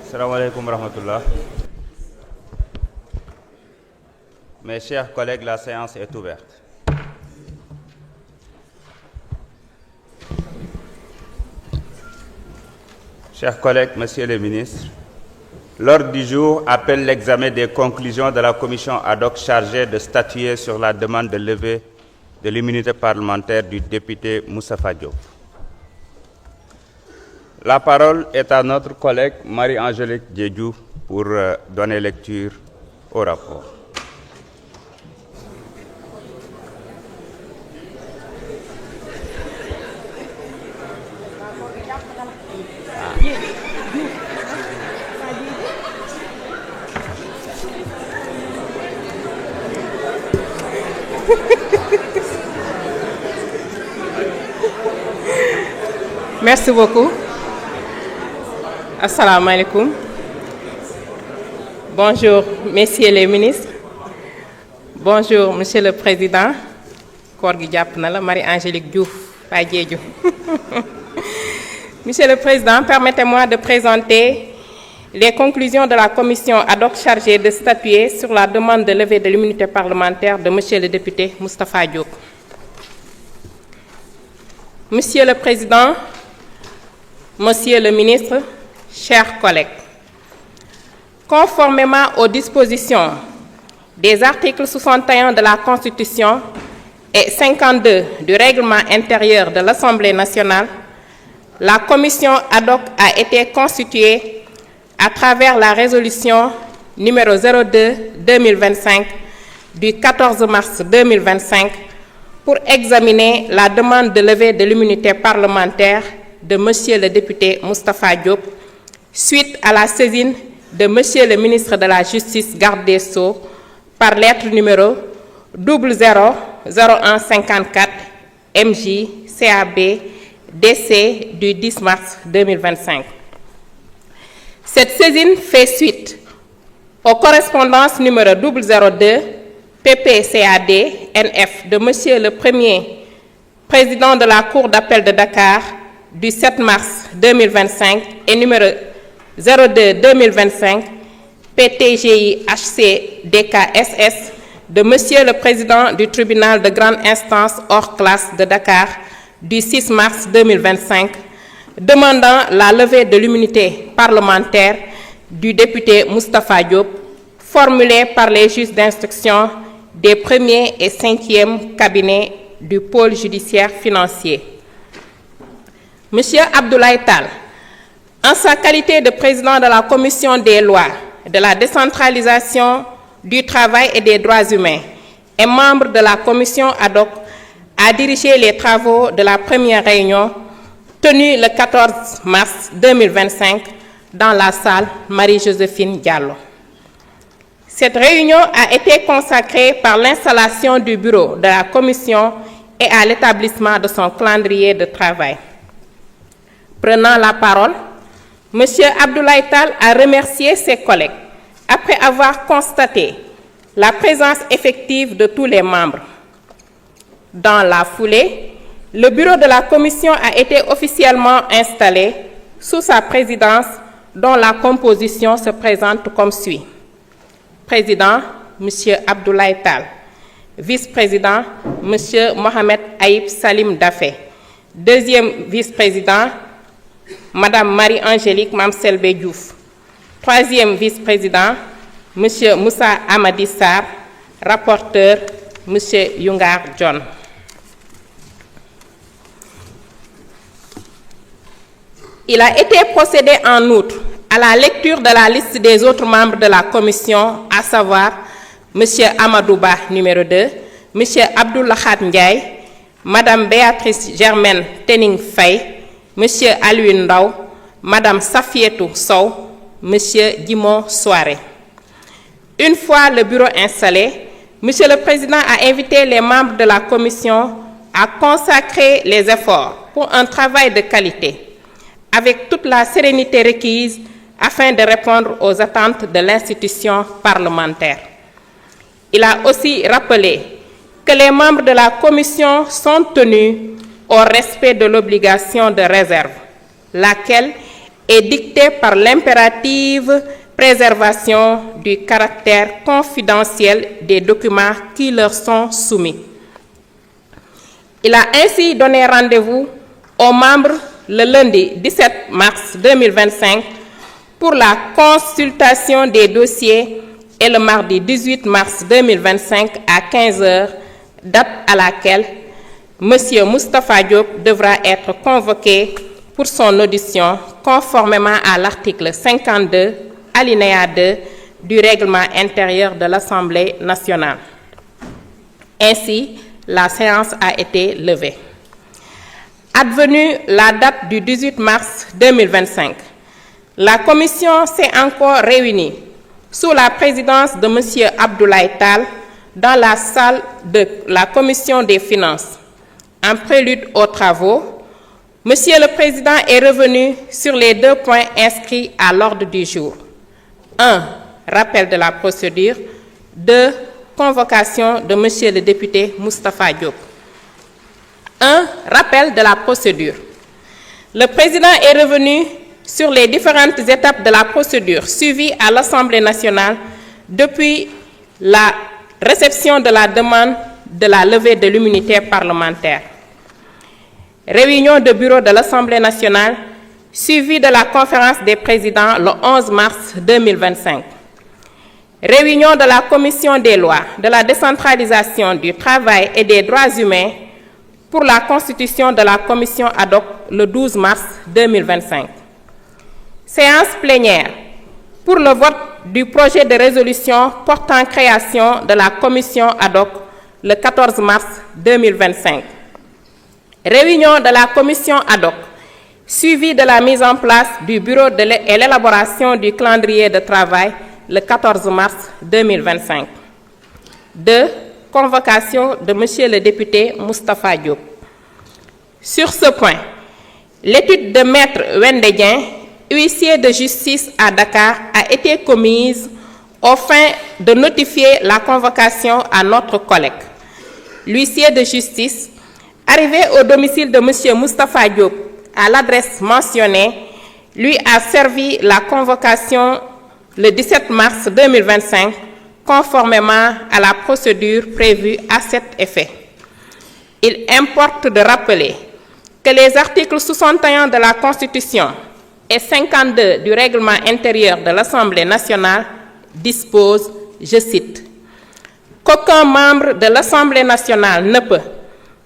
Assalamu alaikum wa rahmatullah. Mes chers collègues, la séance est ouverte. Chers collègues, messieurs les ministres, l'ordre du jour appelle l'examen des conclusions de la commission ad hoc chargée de statuer sur la demande de levée de l'immunité parlementaire du député Moustapha Diop. La parole est à notre collègue Marie-Angélique Diédhiou pour donner lecture au rapport. Merci beaucoup. Assalamu alaikum. Bonjour, messieurs les ministres. Bonjour, monsieur le président. Marie-Angélique Diouf. Monsieur le président, permettez-moi de présenter les conclusions de la commission ad hoc chargée de statuer sur la demande de levée de l'immunité parlementaire de monsieur le député Moustapha Diop. Monsieur le président, monsieur le ministre, chers collègues, conformément aux dispositions des articles 61 de la Constitution et 52 du règlement intérieur de l'Assemblée nationale, la commission ad hoc a été constituée à travers la résolution numéro 02-2025 du 14 mars 2025 pour examiner la demande de levée de l'immunité parlementaire de monsieur le député Moustapha Diop suite à la saisine de monsieur le ministre de la Justice garde des Sceaux par lettre numéro 000154 MJ CAB DC du 10 mars 2025. Cette saisine fait suite aux correspondances numéro 002 PPCAD NF de monsieur le premier président de la Cour d'appel de Dakar du 7 mars 2025 et numéro 02-2025 PTGI HC DKSS de monsieur le président du tribunal de grande instance hors classe de Dakar du 6 mars 2025 demandant la levée de l'immunité parlementaire du député Moustapha Diop formulée par les juges d'instruction des 1er et 5e cabinets du pôle judiciaire financier. Monsieur Abdoulaye Tall, en sa qualité de président de la Commission des lois, de la décentralisation, du travail et des droits humains, et membre de la Commission ad hoc, a dirigé les travaux de la première réunion tenue le 14 mars 2025 dans la salle Marie-Joséphine Diallo. Cette réunion a été consacrée par l'installation du bureau de la Commission et à l'établissement de son calendrier de travail. Prenant la parole, M. Abdoulaye Tall a remercié ses collègues après avoir constaté la présence effective de tous les membres. Dans la foulée, le bureau de la commission a été officiellement installé sous sa présidence dont la composition se présente comme suit. Président, M. Abdoulaye Tall. Vice-président, M. Mohamed Aïb Salim Dafé. Deuxième vice-président, Madame Marie-Angélique Mamselbe Diouf. Troisième vice-président, M. Moussa Amadi Sarr. Rapporteur, M. Yungar John. Il a été procédé en outre à la lecture de la liste des autres membres de la commission, à savoir M. Amadouba, numéro 2, M. Abdoulahad Ndiaye, Mme Béatrice Germaine Tening Faye, M. Alouine Ndao, Mme Safietou Sow, M. Dimon Soare. Une fois le bureau installé, M. le Président a invité les membres de la commission à consacrer les efforts pour un travail de qualité, avec toute la sérénité requise afin de répondre aux attentes de l'institution parlementaire. Il a aussi rappelé que les membres de la commission sont tenus au respect de l'obligation de réserve, laquelle est dictée par l'impérative préservation du caractère confidentiel des documents qui leur sont soumis. Il a ainsi donné rendez-vous aux membres le lundi 17 mars 2025 pour la consultation des dossiers et le mardi 18 mars 2025 à 15 h, date à laquelle M. Moustapha Diop devra être convoqué pour son audition conformément à l'article 52, alinéa 2 du règlement intérieur de l'Assemblée nationale. Ainsi, la séance a été levée. Advenue la date du 18 mars 2025, la commission s'est encore réunie sous la présidence de M. Abdoulaye Tall dans la salle de la commission des finances. En prélude aux travaux, Monsieur le Président est revenu sur les 2 points inscrits à l'ordre du jour. 1. Rappel de la procédure. 2. Convocation de Monsieur le député Moustapha Diop. 1. Rappel de la procédure. Le Président est revenu sur les différentes étapes de la procédure suivie à l'Assemblée nationale depuis la réception de la demande de la levée de l'immunité parlementaire. Réunion de bureau de l'Assemblée nationale suivie de la conférence des présidents le 11 mars 2025. Réunion de la commission des lois, de la décentralisation du travail et des droits humains pour la constitution de la commission ad hoc le 12 mars 2025. Séance plénière pour le vote du projet de résolution portant création de la commission ad hoc le 14 mars 2025. Réunion de la commission ad hoc, suivie de la mise en place du bureau et l'élaboration du calendrier de travail le 14 mars 2025. 2. Convocation de M. le député Moustapha Diop. Sur ce point, l'étude de Maître Wendedien, huissier de justice à Dakar, a été commise aux fins de notifier la convocation à notre collègue. L'huissier de justice, arrivé au domicile de M. Moustapha Diop à l'adresse mentionnée, lui a servi la convocation le 17 mars 2025, conformément à la procédure prévue à cet effet. Il importe de rappeler que les articles 61 de la Constitution et 52 du règlement intérieur de l'Assemblée nationale disposent, je cite, « qu'aucun membre de l'Assemblée nationale ne peut,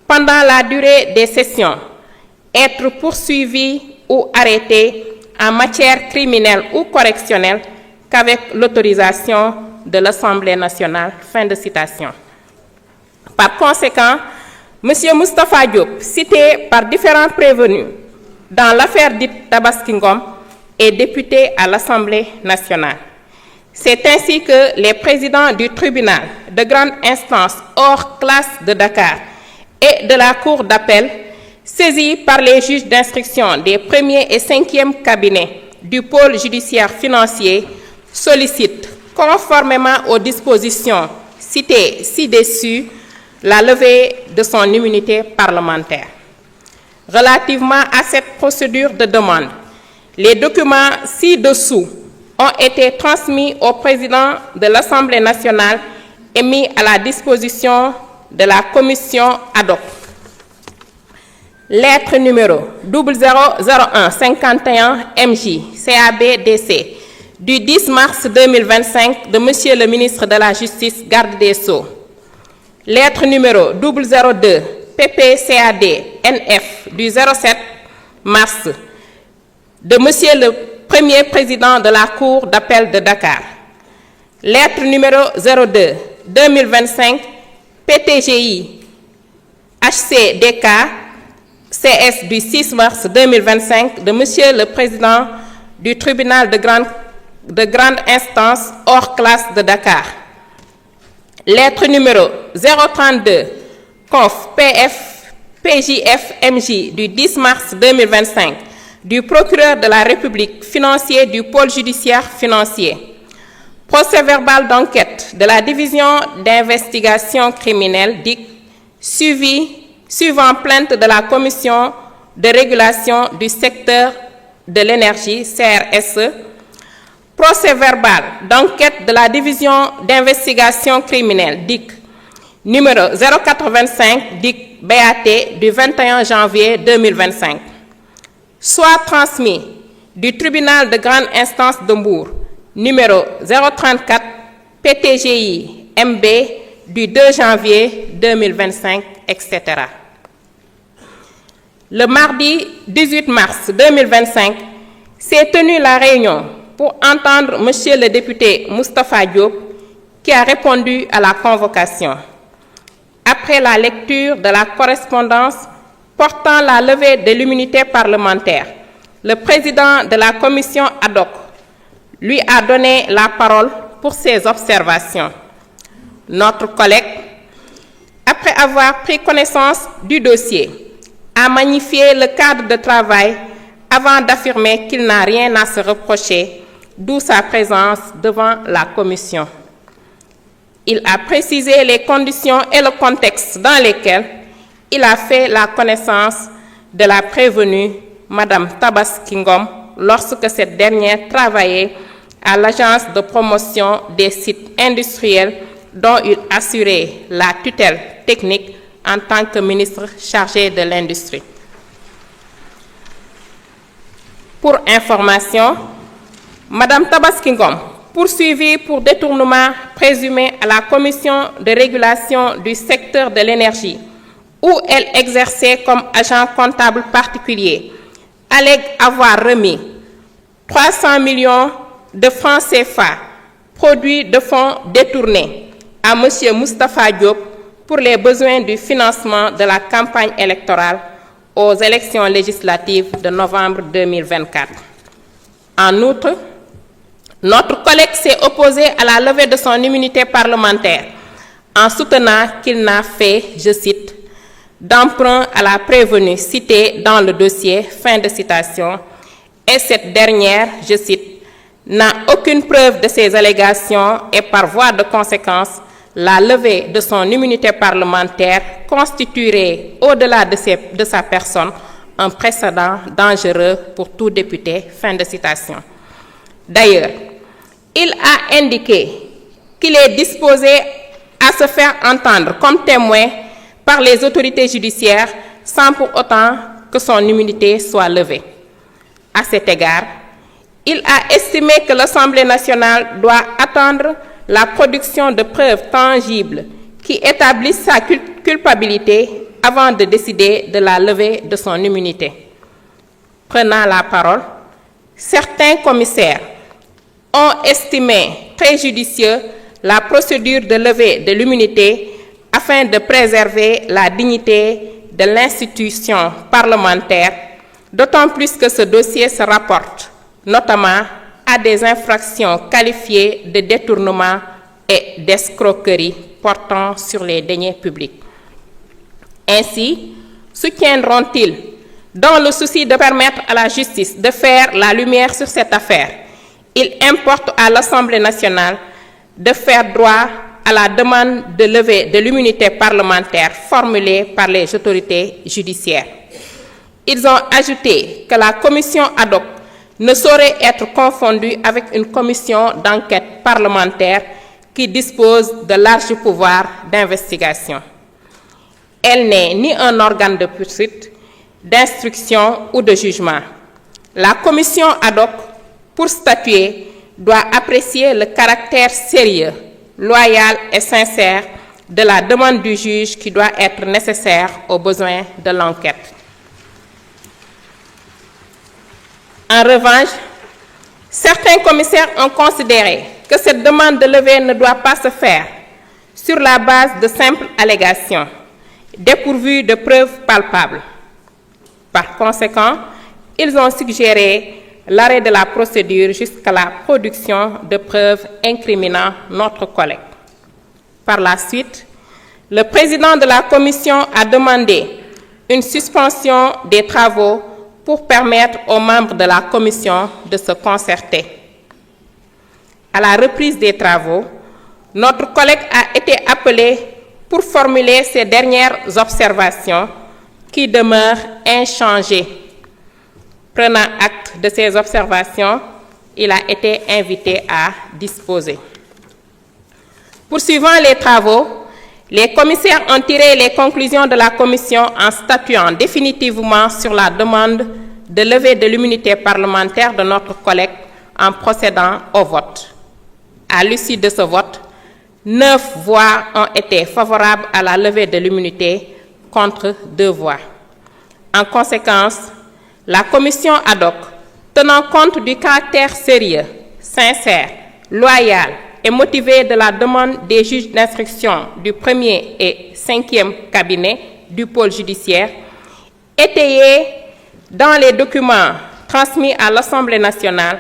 pendant la durée des sessions, être poursuivi ou arrêté en matière criminelle ou correctionnelle qu'avec l'autorisation de l'Assemblée nationale. » Fin de citation. Par conséquent, M. Moustapha Diop, cité par différents prévenus dans l'affaire dite Tabaski Ngom, est député à l'Assemblée nationale. C'est ainsi que les présidents du tribunal de grande instance hors classe de Dakar et de la cour d'appel, saisis par les juges d'instruction des 1er et 5e cabinets du pôle judiciaire financier, sollicitent, conformément aux dispositions citées ci-dessus, la levée de son immunité parlementaire. Relativement à cette procédure de demande, les documents ci-dessous ont été transmis au président de l'Assemblée nationale et mis à la disposition de la commission ad hoc. Lettre numéro 000151 MJ CABDC du 10 mars 2025 de Monsieur le ministre de la Justice, garde des Sceaux. Lettre numéro 002 PPCAD NF du 07 mars de Monsieur le Premier Président de la Cour d'appel de Dakar. Lettre numéro 02 2025 PTGI HCDK CS du 6 mars 2025 de Monsieur le Président du tribunal de grande instance hors classe de Dakar. Lettre numéro 032 Conf PF PJF MJ du 10 mars 2025 du procureur de la République financier du pôle judiciaire financier, procès-verbal d'enquête de la division d'investigation criminelle DIC suivant plainte de la commission de régulation du secteur de l'énergie CRSE, procès-verbal d'enquête de la division d'investigation criminelle DIC numéro 085 DIC BAT du 21 janvier 2025, soit transmis du tribunal de grande instance de Mbour numéro 034 PTGI MB du 2 janvier 2025, etc. Le mardi 18 mars 2025 s'est tenue la réunion pour entendre Monsieur le député Moustapha Diop qui a répondu à la convocation. Après la lecture de la correspondance portant la levée de l'immunité parlementaire, le président de la commission ad hoc lui a donné la parole pour ses observations. Notre collègue, après avoir pris connaissance du dossier, a magnifié le cadre de travail avant d'affirmer qu'il n'a rien à se reprocher, d'où sa présence devant la commission. Il a précisé les conditions et le contexte dans lesquels il a fait la connaissance de la prévenue, Madame Tabaski Ngom, lorsque cette dernière travaillait à l'agence de promotion des sites industriels dont il assurait la tutelle technique en tant que ministre chargé de l'industrie. Pour information, Madame Tabaski Ngom, poursuivie pour détournement présumé à la commission de régulation du secteur de l'énergie, où elle exerçait comme agent comptable particulier, allègue avoir remis 300 millions de francs CFA, produits de fonds détournés, à M. Moustapha Diop pour les besoins du financement de la campagne électorale aux élections législatives de novembre 2024. En outre, notre collègue s'est opposé à la levée de son immunité parlementaire en soutenant qu'il n'a fait, je cite, d'emprunt à la prévenue citée dans le dossier, fin de citation, et cette dernière, je cite, n'a aucune preuve de ces allégations et par voie de conséquence, la levée de son immunité parlementaire constituerait, au-delà de sa personne, un précédent dangereux pour tout député, fin de citation. D'ailleurs, il a indiqué qu'il est disposé à se faire entendre comme témoin par les autorités judiciaires sans pour autant que son immunité soit levée. À cet égard, il a estimé que l'Assemblée nationale doit attendre la production de preuves tangibles qui établissent sa culpabilité avant de décider de la levée de son immunité. Prenant la parole, certains commissaires ont estimé très judicieux la procédure de levée de l'immunité afin de préserver la dignité de l'institution parlementaire, d'autant plus que ce dossier se rapporte notamment à des infractions qualifiées de détournement et d'escroquerie portant sur les deniers publics. Ainsi, soutiendront-ils, dans le souci de permettre à la justice de faire la lumière sur cette affaire, il importe à l'Assemblée nationale de faire droit à la demande de levée de l'immunité parlementaire formulée par les autorités judiciaires. Ils ont ajouté que la commission ad hoc ne saurait être confondue avec une commission d'enquête parlementaire qui dispose de larges pouvoirs d'investigation. Elle n'est ni un organe de poursuite, d'instruction ou de jugement. La commission ad hoc, pour statuer, doit apprécier le caractère sérieux, loyal et sincère de la demande du juge qui doit être nécessaire aux besoins de l'enquête. En revanche, certains commissaires ont considéré que cette demande de levée ne doit pas se faire sur la base de simples allégations, dépourvues de preuves palpables. Par conséquent, ils ont suggéré l'arrêt de la procédure jusqu'à la production de preuves incriminant notre collègue. Par la suite, le président de la commission a demandé une suspension des travaux pour permettre aux membres de la commission de se concerter. À la reprise des travaux, notre collègue a été appelé pour formuler ses dernières observations qui demeurent inchangées. Prenant acte de ces observations, il a été invité à disposer. Poursuivant les travaux, les commissaires ont tiré les conclusions de la commission en statuant définitivement sur la demande de levée de l'immunité parlementaire de notre collègue en procédant au vote. À l'issue de ce vote, 9 voix ont été favorables à la levée de l'immunité contre 2 voix. En conséquence, la commission ad hoc, tenant compte du caractère sérieux, sincère, loyal et motivé de la demande des juges d'instruction du 1er et 5e cabinet du pôle judiciaire, étayé dans les documents transmis à l'Assemblée nationale,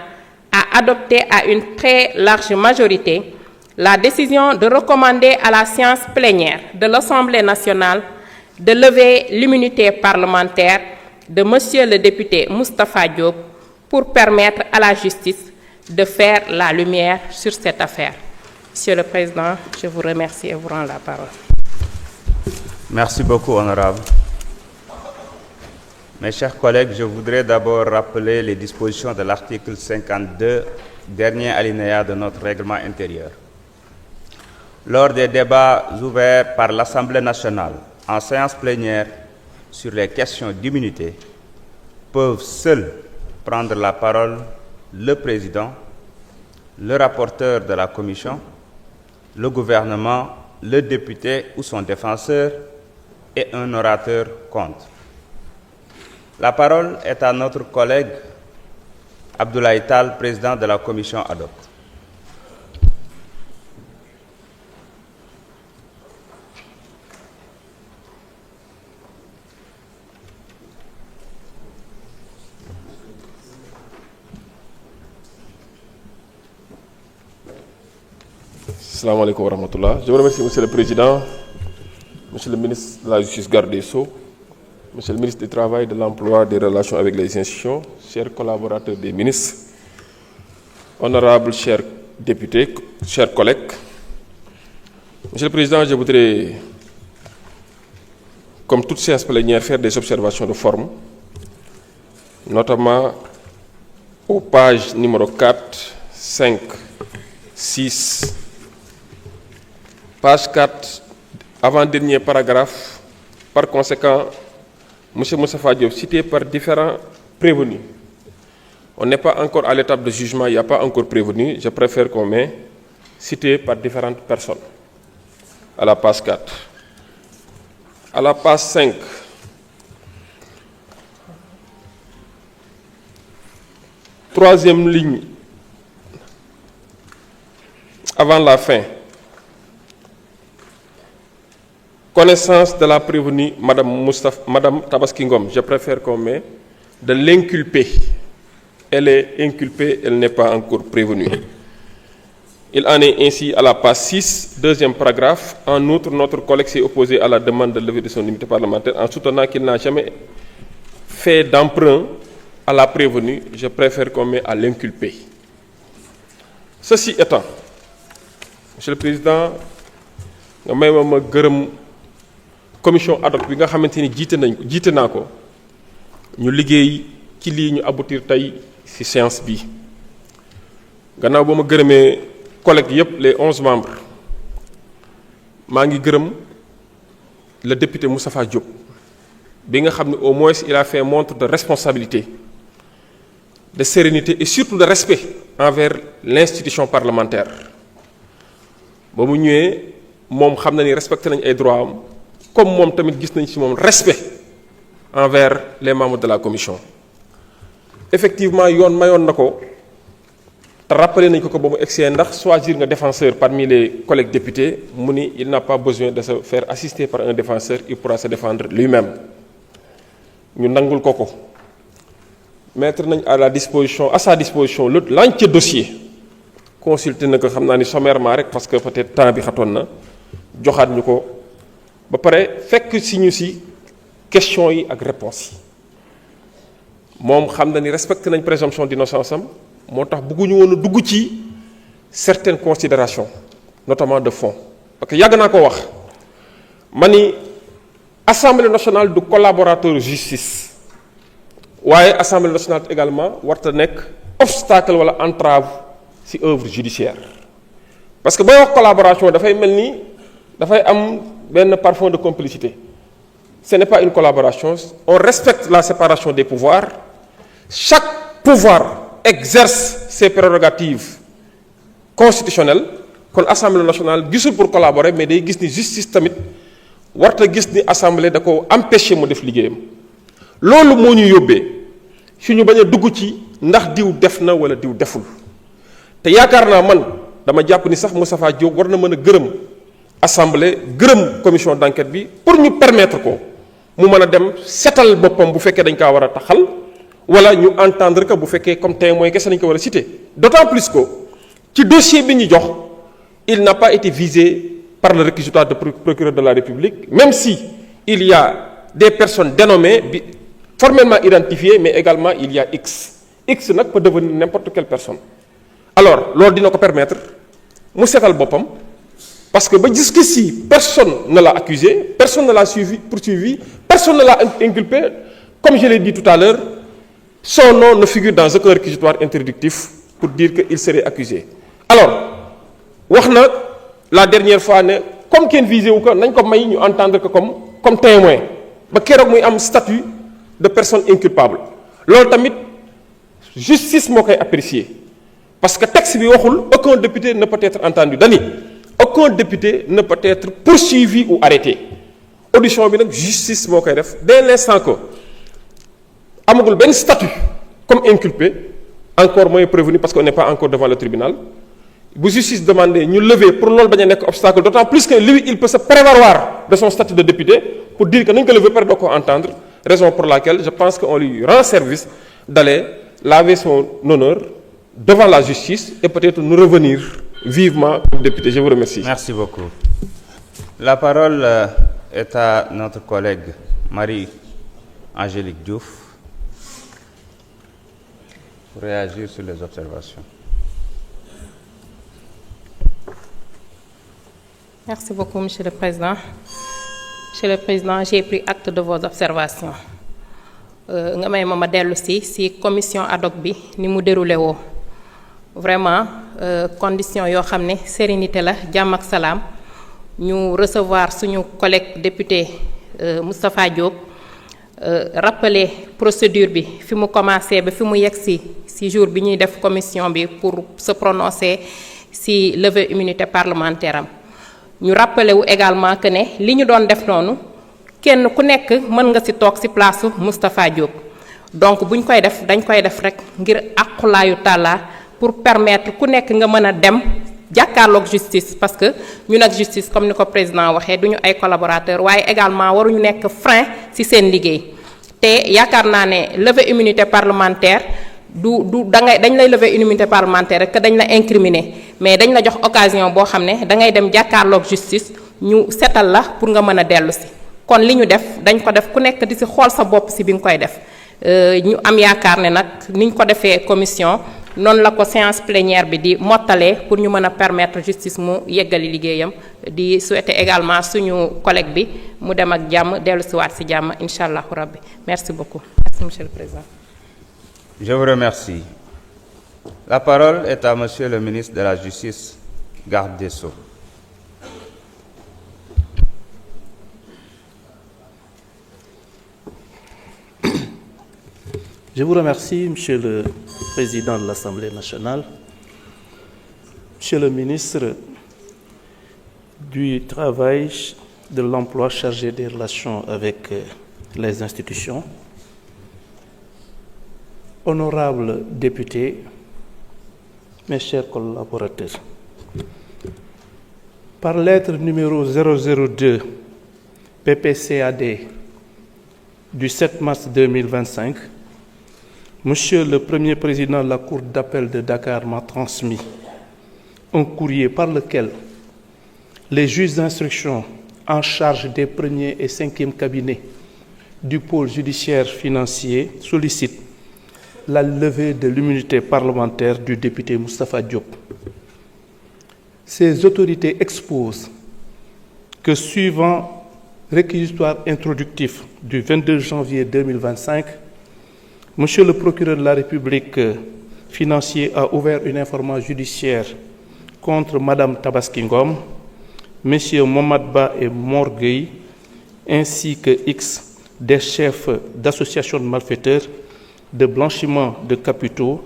a adopté à une très large majorité la décision de recommander à la séance plénière de l'Assemblée nationale de lever l'immunité parlementaire de Monsieur le député Moustapha Diop pour permettre à la justice de faire la lumière sur cette affaire. Monsieur le Président, je vous remercie et vous rends la parole. Merci beaucoup, honorable. Mes chers collègues, je voudrais d'abord rappeler les dispositions de l'article 52, dernier alinéa de notre règlement intérieur. Lors des débats ouverts par l'Assemblée nationale en séance plénière sur les questions d'immunité, peuvent seuls prendre la parole le président, le rapporteur de la commission, le gouvernement, le député ou son défenseur et un orateur contre. La parole est à notre collègue Abdoulaye Tall, président de la commission ad hoc. Assalamu alaikum wa rahmatullah. Je vous remercie, Monsieur le Président, Monsieur le ministre de la Justice, garde des Sceaux, Monsieur le ministre du Travail, de l'Emploi, des Relations avec les institutions, chers collaborateurs des ministres, honorables chers députés, chers collègues. Monsieur le Président, je voudrais, comme toute séance plénière, faire des observations de forme, notamment aux pages numéro 4, 5, 6, page 4, avant-dernier paragraphe. Par conséquent, M. Moustapha Diop, cité par différents prévenus. On n'est pas encore à l'étape de jugement, il n'y a pas encore prévenu. Je préfère qu'on mette cité par différentes personnes. À la page 4. À la page 5. Troisième ligne, avant la fin. Connaissance de la prévenue, Madame Tabaski Ngom, je préfère qu'on mette de l'inculpé. Elle est inculpée, elle n'est pas encore prévenue. Il en est ainsi à la page 6, deuxième paragraphe. En outre, notre collègue s'est opposé à la demande de levée de son immunité parlementaire en soutenant qu'il n'a jamais fait d'emprunt à la prévenue. Je préfère qu'on mette à l'inculpé. Ceci étant, Monsieur le Président, nga may ma gërëm commission ad hoc bi nga xamante ni jiite naa ko ñu liggéey ci lii ñu aboutir tey ci séance bi gannaaw ba ma gërëmee collègues yépp les 11 membres maa ngi gërëm le député Moustapha Diop bi nga xam ne au moins il a fait montre de responsabilité, de sérénité et surtout de respect envers l'institution parlementaire. ba mu ñëwee moom xam na ni respecté nañ ay droits am comme moom tamit gis nañ ci moom respect envers les membres de la commission. Effectivement yoon mayoon na ko te rappelé nañ ko ba mu egsee ndax choisir nga défenseur parmi les collègues députés mu ni il n'a pas besoin de se faire assister par un défenseur, il pourra se défendre lui-même. ñu nangul ko ko mettre nañ à sa disposition l'entier dossier. Consulter na ko xam naa ni sommairement rek parce que peut-être temps bi xatoon na joxaat ñu ko ba pare fekk si ñu si questions yi ak réponses yi moom xam na ni respecté nañ présomption d'innocence am moo tax bëgguñu woon a dugg ci certaines considérations notamment de fond parce que yàgg naa ko wax ma ni Assemblée nationale du collaborateur justice waaye Assemblée nationale également warta nekk obstacle wala entrave ci œuvre judiciaire parce que booy wax collaboration dafay mel ni dafay am benn parfum de complicité. Ce n'est pas une collaboration, on respecte la séparation des pouvoirs. Chaque pouvoir exerce ses prérogatives constitutionnelles. Kon Assemblée nationale gisul pour collaborer mais day gis ni justice tamit warta gis ni assemblée da ko empêcher mu def liggéeyam. Loolu moo ñu yóbbee suñu bañ a dugg ci ndax diw def na wala diw deful te yaakaar naa man dama jàpp ni sax Moustapha Diop war na mën a gërëm assemblée gërëm commission d'enquête bi pour ñu permettre ko mu mën a dem setal boppam bu fekkee dañ kaa war a taxal wala ñu entendre que bu fekkee comme témoin kese dañ ko war a citer d'autant plus que ci dossier bi ñu jox il n'a pas été visé par le réquisitoire de procureur de la République même si il y a des personnes dénommées formellement identifiées mais également il y a X nag peut devenir n'importe quelle personne alors loolu dina ko permettre mu setal boppam parce que ba jusqu'ici personne ne l'a accusé personne ne l'a poursuivi personne ne l'a inculpé comme je l'ai dit tout à l'heure son nom ne figure dans aucun réquisitoire interdictif pour dire qu'il serait accusé alors wax na la dernière fois ne comme kenn visé wu ko nañ ko may ñu entendre que comme témoin ba keroog muy am statut de personne inculpable loolu tamit justice moo koy apprécier parce que texte bi waxul aucun député ne peut être entendu dani aucun député ne peut être poursuivi ou arrêté audition bi nag justice moo koy def dès l'instant que amagul benn statut comme inculpé encore moins prévenu parce qu'on n'est pas encore devant le tribunal bu justice demandé ñu lever pour loolu bañ a nekk obstacle d'autant plus que lui il peut se prévaloir de son statut de député pour dire que nañ ko lever par doo ko entendre raison pour laquelle je pense qu'on lui rend service d'aller laver son honneur devant la justice et peut-être nous revenir vivement comme député. Je vous remercie. Merci beaucoup. La parole est à notre collègue Marie-Angélique Diouf pour réagir sur les observations. Merci beaucoup, Monsieur le Président. Monsieur le Président, j'ai pris acte de vos observations. Nga may ma dellu si commission ad hoc bi ni mu déroulé woo vraiment condition yoo xam ne sérénité la jàmm ak salaam ñu recevoir suñu collègue député Moustapha Diop rappeler procédure bi fi mu commencé ba fi mu yegg si jour bi ñuy def commission bi pour se prononcer si levée immunité parlementaire am ñu rappeler wu également que ne li ñu doon def noonu kenn ku nekk mën nga ci toog ci place Moustapha Diop donc buñ koy def dañ koy def rek ngir aqulaayu tàllaa pour permettre ku nekk nga mën a dem jàkkaarloog justice parce que ñun ak justice comme ni ko président waxee duñu ay collaborateurs waaye également waruñu nekk frein ci seen liggéey te yaakaar naa ne levée immunité parlementaire du dañ lay lever immunité parlementaire rek que dañ la incriminer mais dañ la jox occasion boo xam ne dangay dem jàkkaarloog justice ñu setal la pour nga mën a dellu si kon li ñu def dañ ko def ku nekk di si xool sa bopp si bi nga koy def ñu am yaakaar ne nag niñ ko defee commission noonu la ko séance plénière bi di mottalee pour ñu mën a permettre justice mu yeggali liggéeyam di souhaiter également suñu collègue bi mu dem ak jàmm dellu si waat si jàmm incha allahu rabbi merci beaucoup merci monsieur le président. Je vous remercie. La parole est à monsieur le ministre de la Justice, garde des Sceaux. Je vous remercie, Monsieur le Président de l'Assemblée nationale, Monsieur le ministre du Travail, de l'Emploi chargé des relations avec les institutions, honorables députés, mes chers collaborateurs. Par lettre numéro 002 PPCAD du 7 mars 2025, Monsieur le Premier Président de la Cour d'appel de Dakar m'a transmis un courrier par lequel les juges d'instruction en charge des premiers et cinquièmes cabinets du pôle judiciaire financier sollicitent la levée de l'immunité parlementaire du député Moustapha Diop. Ces autorités exposent que suivant réquisitoire introductif du 22 janvier 2025, Monsieur le procureur de la République financier a ouvert une information judiciaire contre Madame Tabaski Ngom, Messieurs Mohamed Ba et Mor Gueye, ainsi que X des chefs d'associations de malfaiteurs, de blanchiment de capitaux,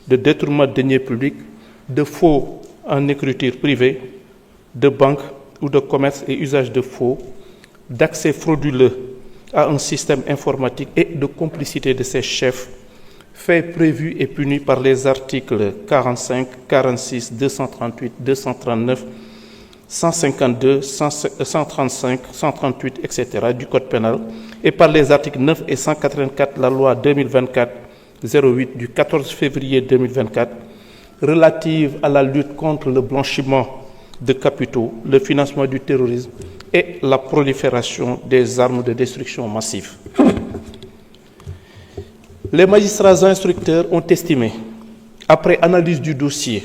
de détournement de deniers publics, de faux en écriture privée, de banque ou de commerce et usage de faux, d'accès frauduleux à un système informatique et de complicité de ces chefs, faits prévus et punis par les articles 45, 46, 238, 239, 152, 135, 138, etc. du Code pénal et par les articles 9 et 184 de la loi 2024-08 du 14 février 2024 relative à la lutte contre le blanchiment de capitaux, le financement du terrorisme et la prolifération des armes de destruction massive. Les magistrats instructeurs ont estimé, après analyse du dossier,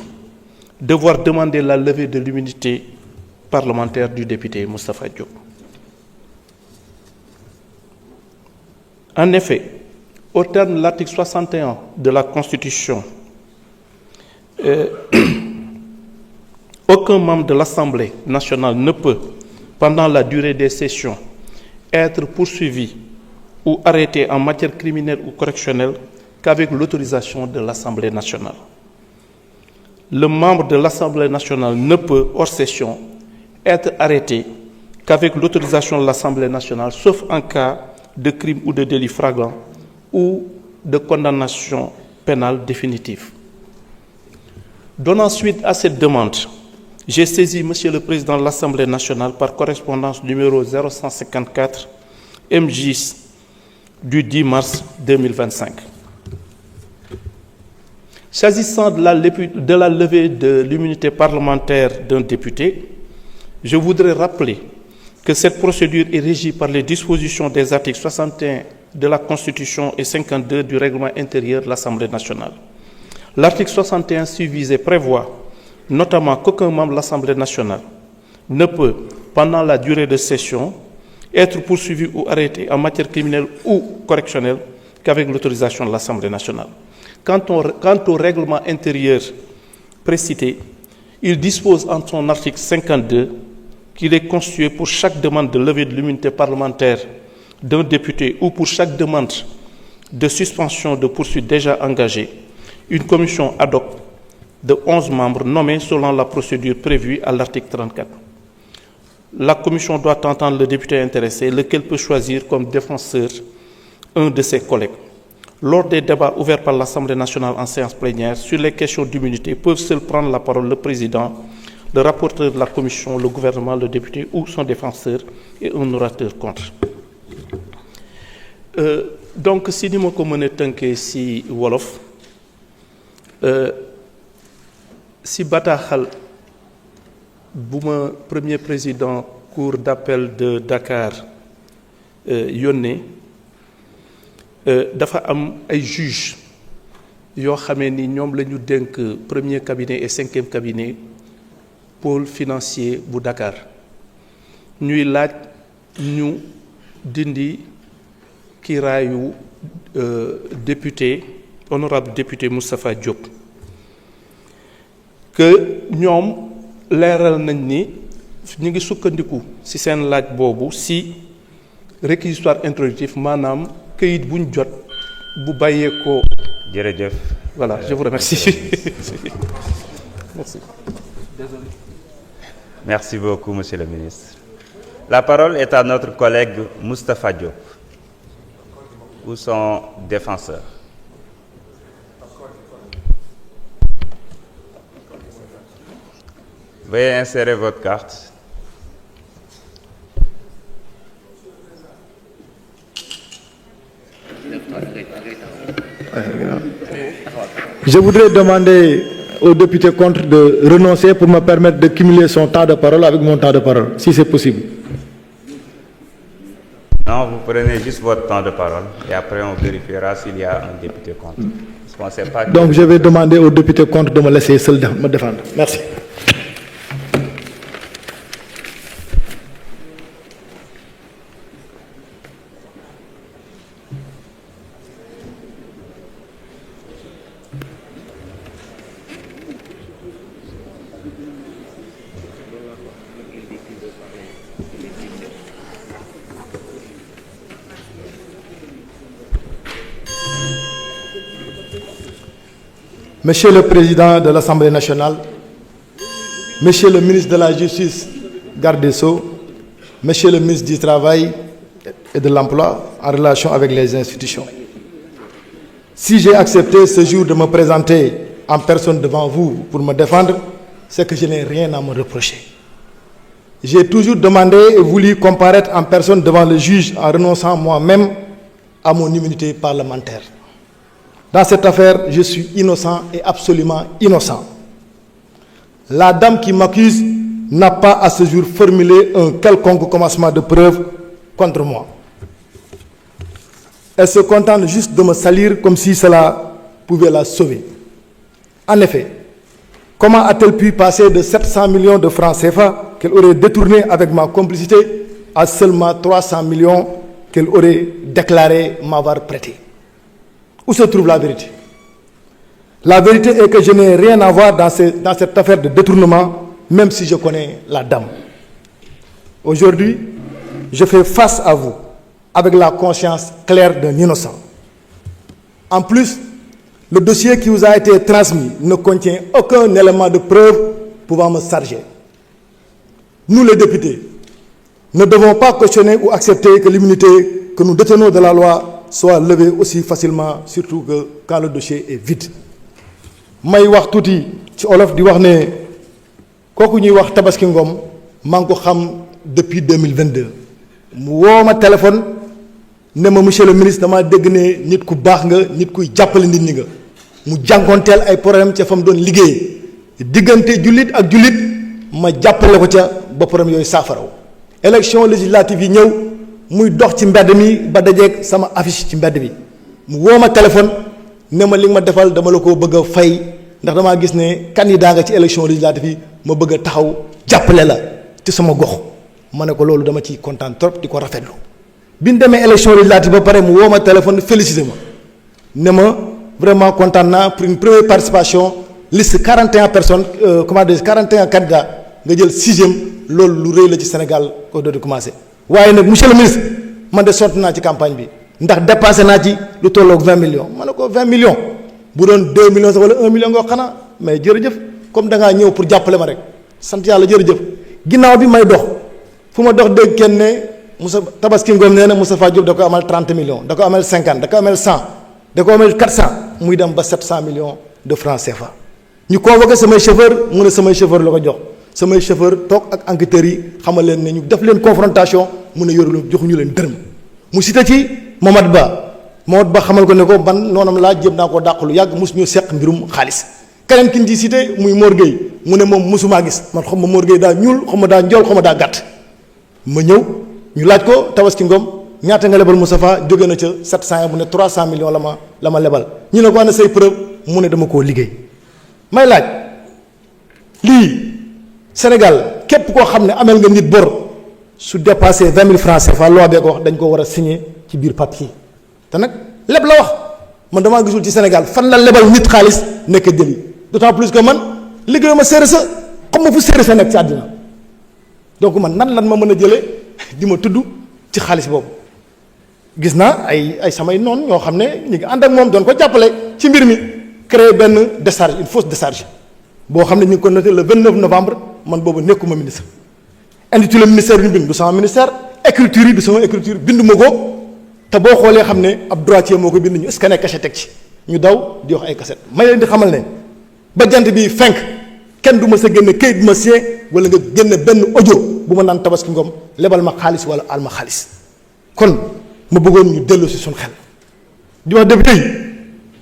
devoir demander la levée de l'immunité parlementaire du député Moustapha Diop. En effet, au terme de l'article 61 de la Constitution, aucun membre de l'Assemblée nationale ne peut, pendant la durée des sessions, être poursuivi ou arrêté en matière criminelle ou correctionnelle qu'avec l'autorisation de l'Assemblée nationale. Le membre de l'Assemblée nationale ne peut, hors session, être arrêté qu'avec l'autorisation de l'Assemblée nationale, sauf en cas de crime ou de délit flagrant ou de condamnation pénale définitive. Donnant suite à cette demande, j'ai saisi Monsieur le Président de l'Assemblée nationale par correspondance numéro 0154 MJ du 10 mars 2025. S'agissant de la levée de l'immunité parlementaire d'un député, je voudrais rappeler que cette procédure est régie par les dispositions des articles 61 de la Constitution et 52 du règlement intérieur de l'Assemblée nationale. L'article 61 suivisé prévoit notamment qu'aucun membre de l'Assemblée nationale ne peut, pendant la durée de session, être poursuivi ou arrêté en matière criminelle ou correctionnelle qu'avec l'autorisation de l'Assemblée nationale. Quant au règlement intérieur précité, il dispose en son article 52 qu'il est constitué pour chaque demande de levée de l'immunité parlementaire d'un député ou pour chaque demande de suspension de poursuite déjà engagée, une commission ad hoc de 11 membres nommés selon la procédure prévue à l'article 34. La commission doit entendre le député intéressé, lequel peut choisir comme défenseur un de ses collègues. Lors des débats ouverts par l'Assemblée nationale en séance plénière sur les questions d'immunité, peuvent seuls prendre la parole le président, le rapporteur de la commission, le gouvernement, le député ou son défenseur et un orateur contre. Donc, si nous avons tënkee si wolof, si bataaxal bu ma premier président cour d'appel de Dakar yónnee dafa am ay juges yoo xamee ni ñoom la ñu dénk premier cabinet et 5e cabinet pôle financier bu Dakar ñuy laaj ñu dindi kiiraayu député honorable député Moustapha Diop que ñoom leeral nañ ni ñu ngi sukkandiku ci seen laaj boobu ci réquisitoire introductif maanaam këyit buñ jot bu bàyyeekoo. jërëjëf. Voilà, je vous remercie. Merci. Désolé. Merci beaucoup, Monsieur le ministre. La parole est à notre collègue Moustapha Diop, ou son défenseur. Veuillez insérer votre carte. Je voudrais demander au député contre de renoncer pour me permettre de cumuler son temps de parole avec mon temps de parole, si c'est possible. Non, vous prenez juste votre temps de parole et après on vérifiera s'il y a un député contre. Parce qu'on sait pas. Donc je vais demander au député contre de me laisser seul me défendre. Merci. Monsieur le Président de l'Assemblée nationale, Monsieur le ministre de la Justice, garde des Sceaux, Monsieur le ministre du Travail et de l'Emploi en relation avec les institutions. Si j'ai accepté ce jour de me présenter en personne devant vous pour me défendre, c'est que je n'ai rien à me reprocher. J'ai toujours demandé et voulu comparaître en personne devant le juge en renonçant moi-même à mon immunité parlementaire. Dans cette affaire, je suis innocent et absolument innocent. La dame qui m'accuse n'a pas à ce jour formulé un quelconque commencement de preuve contre moi. Elle se contente juste de me salir comme si cela pouvait la sauver. En effet, comment a-t-elle pu passer de 700 millions de francs CFA qu'elle aurait détournés avec ma complicité à seulement 300 millions qu'elle aurait déclaré m'avoir prêté? Où se trouve la vérité? La vérité est que je n'ai rien à voir dans cette affaire de détournement, même si je connais la dame. Aujourd'hui, je fais face à vous avec la conscience claire d'un innocent. En plus, le dossier qui vous a été transmis ne contient aucun élément de preuve pouvant me charger. Nous, les députés, ne devons pas cautionner ou accepter que l'immunité que nous détenons de la loi soit levé aussi facilement, surtout que quand le dossier est vide. may wax tuuti ci olof di wax ne kooku ñuy wax Tabaski Ngom maa ngi ko xam depuis 2022 mu woo ma téléphone ne ma monsieur le ministre dama dégg ne nit ku baax nga nit kuy jàppale nit ñi nga mu jànkoonteel ay problème ca fa mu doon liggéey diggante jullit ak jullit ma jàppale ko ca ba problème yooyu saafaraw élection législative yi ñëw muy dox ci mbedd mi ba dajeeg sama affiche ci mbedd bi mu woo ma téléphone ne ma li nga ma defal dama la ko bëgg a fay ndax damaa gis ne candidat nga ci élection législative yi ma bëgg a taxaw jàppale la ci sama gox ma ne ko loolu dama ciy kontaan trop di ko rafetlu bi ñu demee élection législative ba pare mu woo ma téléphone félicité ma ne ma vraiment kontaan naa pour une première participation liste 41 personnes comment dire 41 candidats nga jël 6e loolu lu rëy la ci Sénégal ko dootu commencé waaye nag monsieur le ministre man de sont naa ci campagne bi ndax dépassé naa ci lu tolloog 20 millions ma ne ko 20 millions bu doon 2 millions sax wala 1 million nga xanaa mais jërëjëf comme da ngaa ñëw pour jàppale ma rek sant yàlla jërëjëf ginnaaw bi may dox fu ma dox dégg kenn ne Moussa Tabaski Ngom nee na Moustapha Diop da ko amal 30 millions da ko amal 50 da ko amal 100 da ko amal 400 muy dem ba 700 millions de francs CFA ñu convoqué samay chauffeur mu ne samay chauffeur la ko jox samay chauffeur toog ak enquêteurs yi xamal leen ne ñu def leen confrontation mu ne yorul joxuñu leen dërëm mu cité ci Mohamed Ba xamal ko ne ko ban noonam laa jéem naa koo dàqalu yàgg mosu ñu seq mbirum xaalis keneen ki ñu ci cité muy Mor Gueye mu ne moom mosumaa gis man xam ma Mor Gueye daa ñuul xam ma daa njool xam ma daa gàtt ma ñëw ñu laaj ko Tabaski Ngom ñaata nga lebal Moustapha jóge na ca 700 mu ne 300 millions la ma lebal ñu ne ko ana say preuve mu ne dama koo liggéey may laaj lii Sénégal képp koo xam ne amel nga nit bor su dépassé 20 000 francs CFA loi bee ko wax dañ ko war a signer ci biir papier te nag leb la wax man damaa gisul ci Sénégal fan la lebal nit xaalis nekk délit d'autant plus que man liggéeyuma séeréer sa xam ma fu séeréer sa nekk ci àddina donc man nan lan ma mën a jëlee di ma tudd ci xaalis boobu gis naa ay samay noonu ñoo xam ne ñu ngi ànd ak moom doon ko jàppale ci mbir mi créer benn décharge une fausse décharge boo xam ne ñu ngi ko noté le 29 novembre man boobu nekkuma ministre intitulé ministère bi ñu bind du sama ministère écriture yi du sama écriture binduma ko te boo xoolee xam ne ab droitier moo ko bind ñu scanné cachet teg ci ñu daw di wax ay cassette may leen di xamal ne ba jant bi fenk kenn du ma sa génne këyit bu ma sien wala nga génne benn audio bu ma naan Tabaski Ngom lebal ma xaalis wala al ma xaalis kon ma bëggoon ñu dellu si suñu xel di wax député yi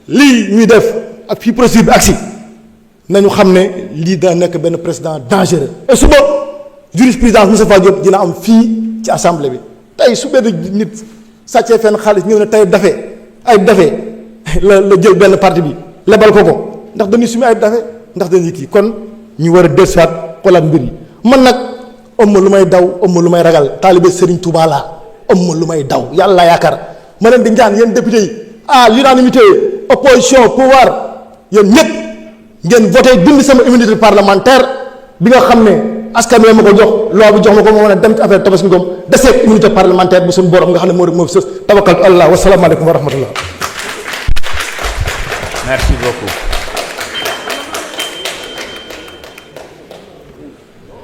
lii ñuy def ak fii procédure bi agsi nañu xam ne lii daa nekk benn président dangereux et suba jurisprudence Moustapha Diop dina am fii ci assemblée bi tey su benn nit sàccee fenn xaalis ñëw ne tey dafee la jël benn parti bi lebal ko ndax dañuy sumi ay dafe ndax dañuy kii kon ñu war a dellusiwaat xoolaat mbir yi man nag ëmma lu may daw ëmma lu may ragal taalibe Serigne Touba laa ëmma lu may daw yàlla laa yaakaar ma leen di ñaan yéen député yi à l'unanimité opposition pouvoir yéen ñëpp ngeen voté bind sama immunité parlementaire bi nga xam ne askan wi ma ko jox loi bi jox ma ko ma mën a dem ci affaire Tabaski Ngom desee immunité parlementaire bu suñu borom nga xam ne moo fi sës tawakkaltu Allah wasalaamaaleykum wa rahmatullah. Merci beaucoup.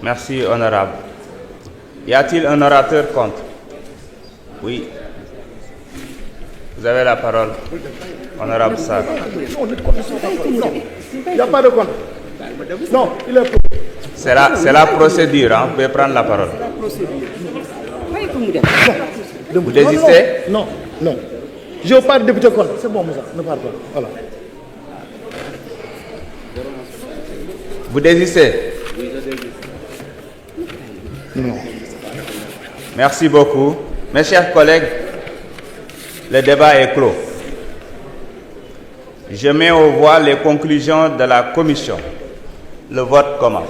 Merci, honorable. Y a-t-il un orateur contre? Oui. Vous avez la parole, honorable Sarr. Non, il n'y a pas de contre. Non, il est pour. C'est la procédure, hein? Vous pouvez prendre la parole. Vous désistez? Non, non. Je ne veux pas de député contre. C'est bon, Moussa, ne parle pas. Voilà. Vous désistez? Non. Merci beaucoup. Mes chers collègues, le débat est clos. Je mets aux voix les conclusions de la commission. Le vote commence.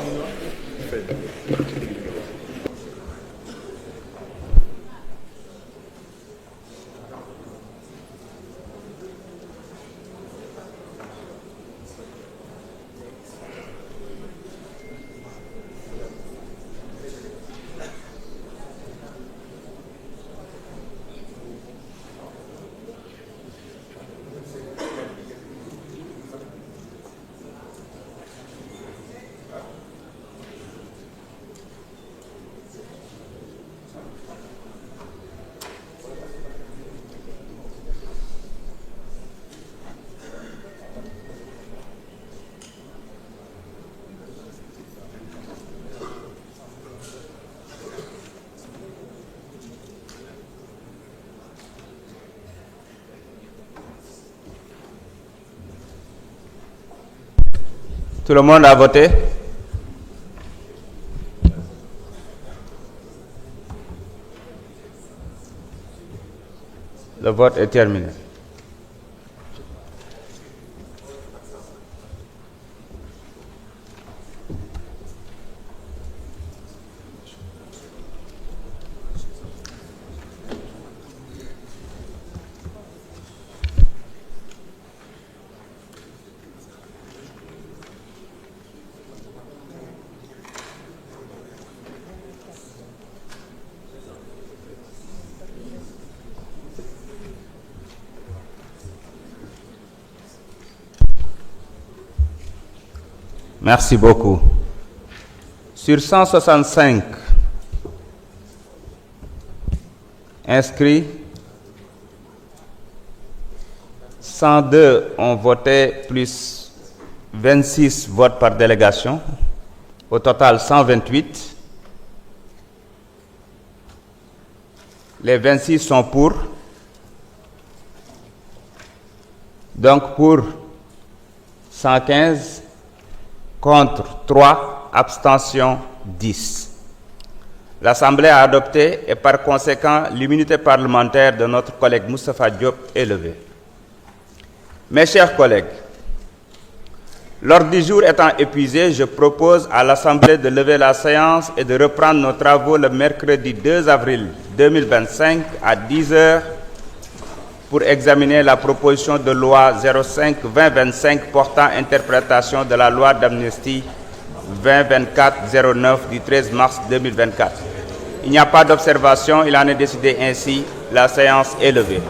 Tout le monde a voté? Le vote est terminé. Merci beaucoup. Sur 165 inscrits, 102 ont voté plus 26 votes par délégation. Au total, 128. Les 26 sont pour. Donc pour 115. Contre 3, abstention 10. L'Assemblée a adopté et par conséquent l'immunité parlementaire de notre collègue Moustapha Diop est levée. Mes chers collègues, l'ordre du jour étant épuisé, je propose à l'Assemblée de lever la séance et de reprendre nos travaux le mercredi 2 avril 2025 à 10 h pour examiner la proposition de loi 05-2025 portant interprétation de la loi d'amnistie 2024-09 du 13 mars 2024. Il n'y a pas d'observation, il en est décidé ainsi. La séance est levée.